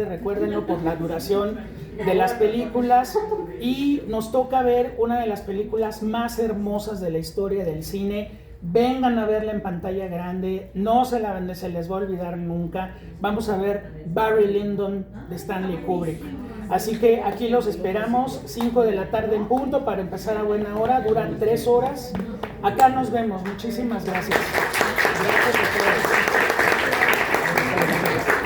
recuérdenlo por la duración de las películas, y nos toca ver una de las películas más hermosas de la historia del cine. Vengan a verla en pantalla grande, no se les va a olvidar nunca. Vamos a ver Barry Lyndon de Stanley Kubrick. Así que aquí los esperamos, 5 de la tarde en punto, para empezar a buena hora, duran 3 horas. Acá nos vemos, muchísimas gracias. Gracias a todos.